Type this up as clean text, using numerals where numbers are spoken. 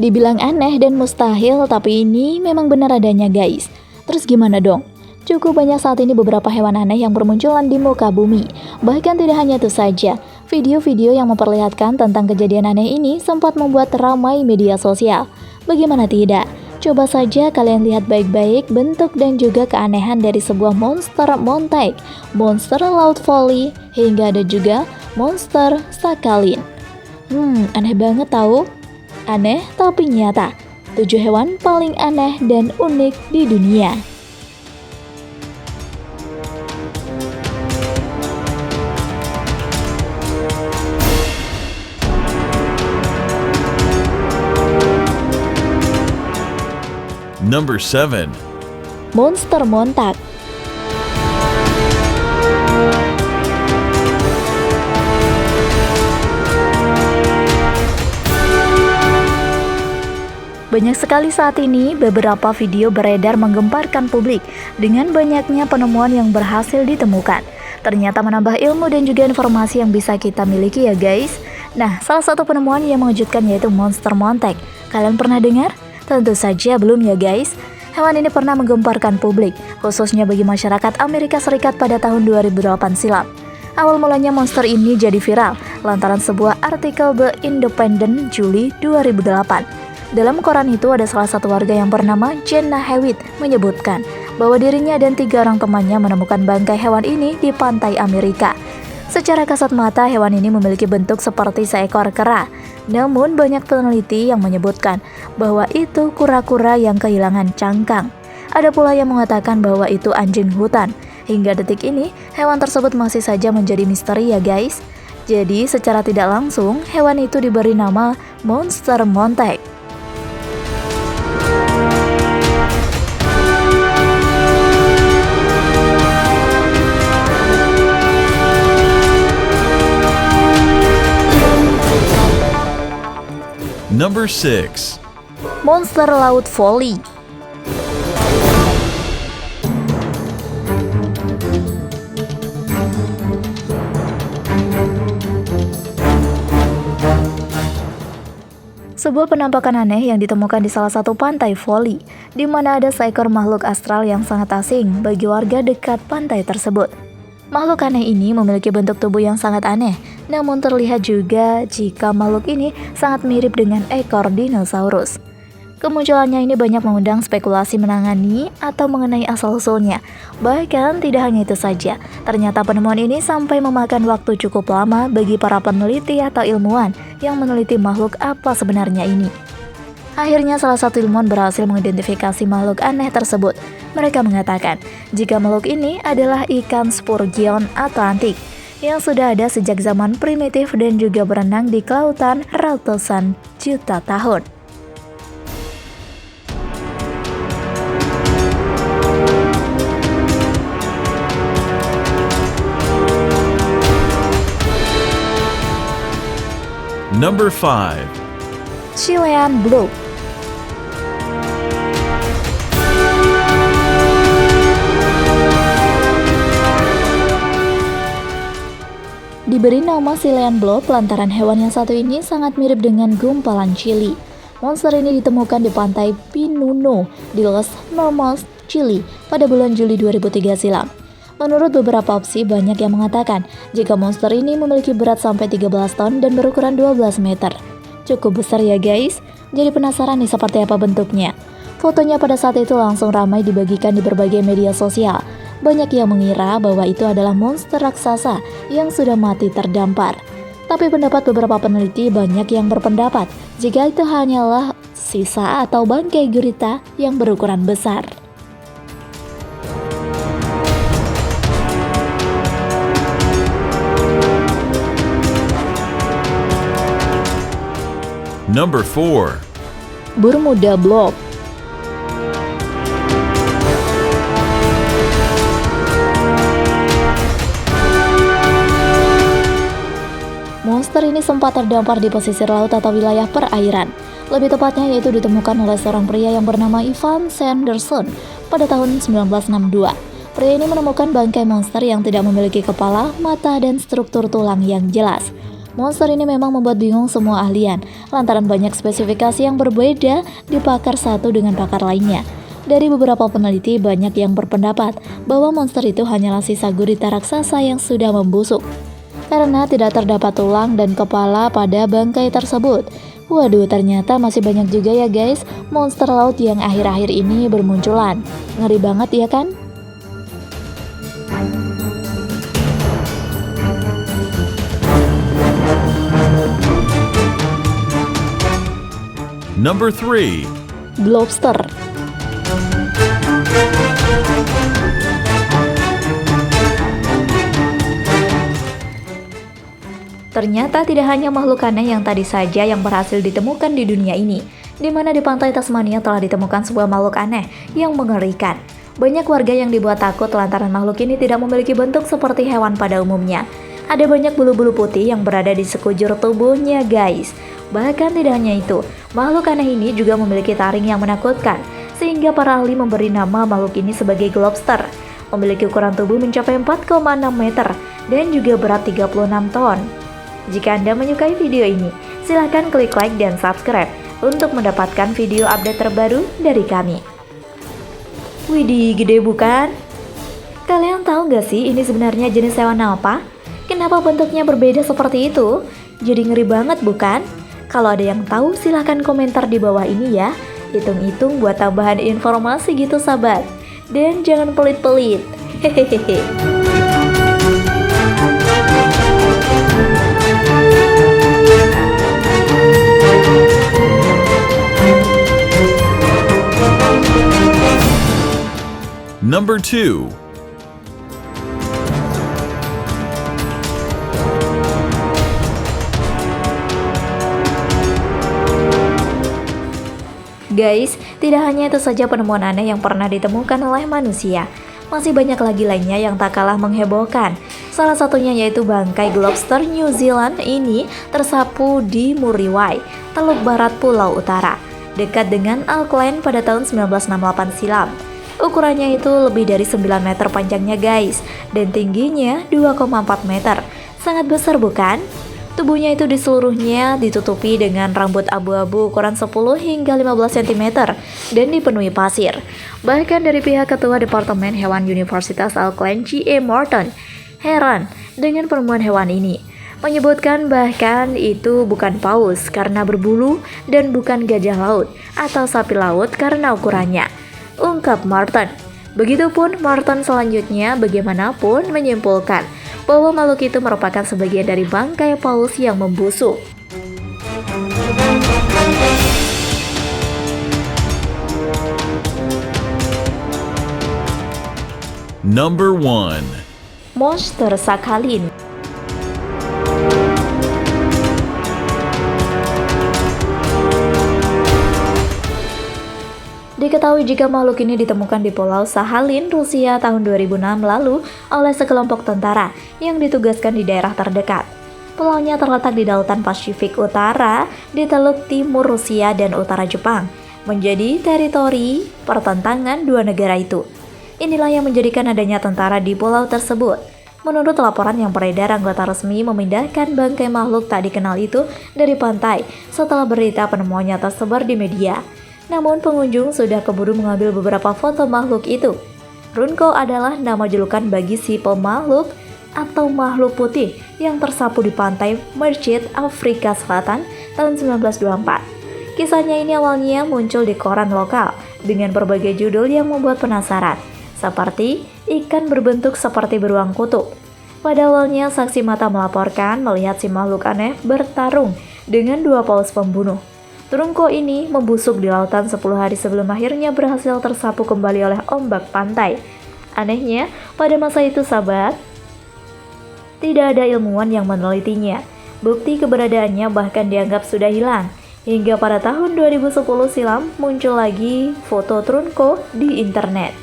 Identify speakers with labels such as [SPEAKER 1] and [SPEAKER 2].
[SPEAKER 1] Dibilang aneh dan mustahil, tapi ini memang benar adanya guys. Terus gimana dong? Cukup banyak saat ini beberapa hewan aneh yang bermunculan di muka bumi. Bahkan tidak hanya itu saja, video-video yang memperlihatkan tentang kejadian aneh ini sempat membuat ramai media sosial. Bagaimana tidak? Coba saja kalian lihat baik-baik bentuk dan juga keanehan dari sebuah monster montek, monster laut voli, hingga ada juga monster sakalin. Aneh banget tahu? Aneh tapi nyata. 7 hewan paling aneh dan unik di dunia.
[SPEAKER 2] Number 7.
[SPEAKER 1] Monster montak. Banyak sekali saat ini beberapa video beredar menggemparkan publik dengan banyaknya penemuan yang berhasil ditemukan. Ternyata menambah ilmu dan juga informasi yang bisa kita miliki ya guys. Nah, salah satu penemuan yang mengejutkan yaitu monster montek. Kalian pernah dengar? Tentu saja belum ya guys. Hewan ini pernah menggemparkan publik, khususnya bagi masyarakat Amerika Serikat pada tahun 2008 silam. Awal mulanya monster ini jadi viral lantaran sebuah artikel The Independent Juli 2008. Dalam koran itu ada salah satu warga yang bernama Jenna Hewitt menyebutkan bahwa dirinya dan 3 orang temannya menemukan bangkai hewan ini di pantai Amerika. Secara kasat mata, hewan ini memiliki bentuk seperti seekor kera. Namun banyak peneliti yang menyebutkan bahwa itu kura-kura yang kehilangan cangkang. Ada pula yang mengatakan bahwa itu anjing hutan. Hingga detik ini, hewan tersebut masih saja menjadi misteri ya guys. Jadi secara tidak langsung, hewan itu diberi nama monster montek.
[SPEAKER 2] Number 6.
[SPEAKER 1] Monster laut voli. Sebuah penampakan aneh yang ditemukan di salah satu pantai voli, di mana ada seekor makhluk astral yang sangat asing bagi warga dekat pantai tersebut. Makhluk aneh ini memiliki bentuk tubuh yang sangat aneh, namun terlihat juga jika makhluk ini sangat mirip dengan ekor dinosaurus. Kemunculannya ini banyak mengundang spekulasi menangani atau mengenai asal-usulnya. Bahkan tidak hanya itu saja, ternyata penemuan ini sampai memakan waktu cukup lama bagi para peneliti atau ilmuwan yang meneliti makhluk apa sebenarnya ini. Akhirnya salah satu ilmuwan berhasil mengidentifikasi makhluk aneh tersebut. Mereka mengatakan jika makhluk ini adalah ikan Spurgeon Atlantik yang sudah ada sejak zaman primitif dan juga berenang di kelautan ratusan juta tahun.
[SPEAKER 2] Number 5.
[SPEAKER 1] Chilean Blue. Diberi nama Chilean Blob lantaran hewan yang satu ini sangat mirip dengan gumpalan Chili. Monster ini ditemukan di pantai Pinuno di Los Normas, Chili pada bulan Juli 2003 silam. Menurut beberapa opsi, banyak yang mengatakan jika monster ini memiliki berat sampai 13 ton dan berukuran 12 meter. Cukup besar ya guys, jadi penasaran nih seperti apa bentuknya. Fotonya pada saat itu langsung ramai dibagikan di berbagai media sosial. Banyak yang mengira bahwa itu adalah monster raksasa yang sudah mati terdampar. Tapi pendapat beberapa peneliti banyak yang berpendapat jika itu hanyalah sisa atau bangkai gurita yang berukuran besar.
[SPEAKER 2] Number 4.
[SPEAKER 1] Bermuda Blob. Monster ini sempat terdampar di pesisir laut atau wilayah perairan. Lebih tepatnya yaitu ditemukan oleh seorang pria yang bernama Ivan Sanderson pada tahun 1962. Pria ini menemukan bangkai monster yang tidak memiliki kepala, mata, dan struktur tulang yang jelas. Monster ini memang membuat bingung semua ahlian, lantaran banyak spesifikasi yang berbeda di pakar satu dengan pakar lainnya. Dari beberapa peneliti, banyak yang berpendapat bahwa monster itu hanyalah sisa gurita raksasa yang sudah membusuk, karena tidak terdapat tulang dan kepala pada bangkai tersebut. Waduh, ternyata masih banyak juga ya guys monster laut yang akhir-akhir ini bermunculan. Ngeri banget ya kan?
[SPEAKER 2] Number 3.
[SPEAKER 1] Globster. Ternyata tidak hanya makhluk aneh yang tadi saja yang berhasil ditemukan di dunia ini, di mana di pantai Tasmania telah ditemukan sebuah makhluk aneh yang mengerikan. Banyak warga yang dibuat takut lantaran makhluk ini tidak memiliki bentuk seperti hewan pada umumnya. Ada banyak bulu-bulu putih yang berada di sekujur tubuhnya guys. Bahkan tidak hanya itu, makhluk aneh ini juga memiliki taring yang menakutkan, sehingga para ahli memberi nama makhluk ini sebagai globster. Memiliki ukuran tubuh mencapai 4,6 meter dan juga berat 36 ton. Jika Anda menyukai video ini, silahkan klik like dan subscribe untuk mendapatkan video update terbaru dari kami. Widih, gede bukan? Kalian tahu gak sih ini sebenarnya jenis hewan apa? Kenapa bentuknya berbeda seperti itu? Jadi ngeri banget bukan? Kalau ada yang tahu silahkan komentar di bawah ini ya. Hitung-hitung buat tambahan informasi gitu sahabat. Dan jangan pelit-pelit. Hehehe.
[SPEAKER 2] Number 2.
[SPEAKER 1] Guys, tidak hanya itu saja penemuan aneh yang pernah ditemukan oleh manusia. Masih banyak lagi lainnya yang tak kalah menghebohkan. Salah satunya yaitu bangkai globster New Zealand ini tersapu di Muriwai, Teluk Barat Pulau Utara, dekat dengan Auckland pada tahun 1968 silam. Ukurannya itu lebih dari 9 meter panjangnya guys, dan tingginya 2,4 meter. Sangat besar bukan? Tubuhnya itu di seluruhnya ditutupi dengan rambut abu-abu ukuran 10 hingga 15 cm dan dipenuhi pasir. Bahkan dari pihak Ketua Departemen Hewan Universitas Auckland, G.A. Morton, heran dengan penemuan hewan ini. Menyebutkan bahkan itu bukan paus karena berbulu dan bukan gajah laut atau sapi laut karena ukurannya, ungkap Morton. Begitupun Morton selanjutnya bagaimanapun menyimpulkan bahwa makhluk itu merupakan sebagian dari bangkai paus yang membusuk.
[SPEAKER 2] Number 1.
[SPEAKER 1] Monster Sakhalin. Diketahui jika makhluk ini ditemukan di Pulau Sakhalin, Rusia tahun 2006 lalu oleh sekelompok tentara yang ditugaskan di daerah terdekat. Pulaunya terletak di Lautan Pasifik Utara, di Teluk Timur Rusia dan Utara Jepang, menjadi teritori pertentangan dua negara itu. Inilah yang menjadikan adanya tentara di pulau tersebut. Menurut laporan yang beredar, anggota resmi memindahkan bangkai makhluk tak dikenal itu dari pantai setelah berita penemuannya tersebar di media. Namun pengunjung sudah keburu mengambil beberapa foto makhluk itu. Runco adalah nama julukan bagi si pemakhluk atau makhluk putih yang tersapu di pantai Merchant, Afrika Selatan tahun 1924. Kisahnya ini awalnya muncul di koran lokal dengan berbagai judul yang membuat penasaran, seperti ikan berbentuk seperti beruang kutub. Pada awalnya saksi mata melaporkan melihat si makhluk aneh bertarung dengan dua paus pembunuh. Trungko ini membusuk di lautan 10 hari sebelum akhirnya berhasil tersapu kembali oleh ombak pantai. Anehnya, pada masa itu sahabat, tidak ada ilmuwan yang menelitinya. Bukti keberadaannya bahkan dianggap sudah hilang. Hingga pada tahun 2010 silam muncul lagi foto Trungko di internet.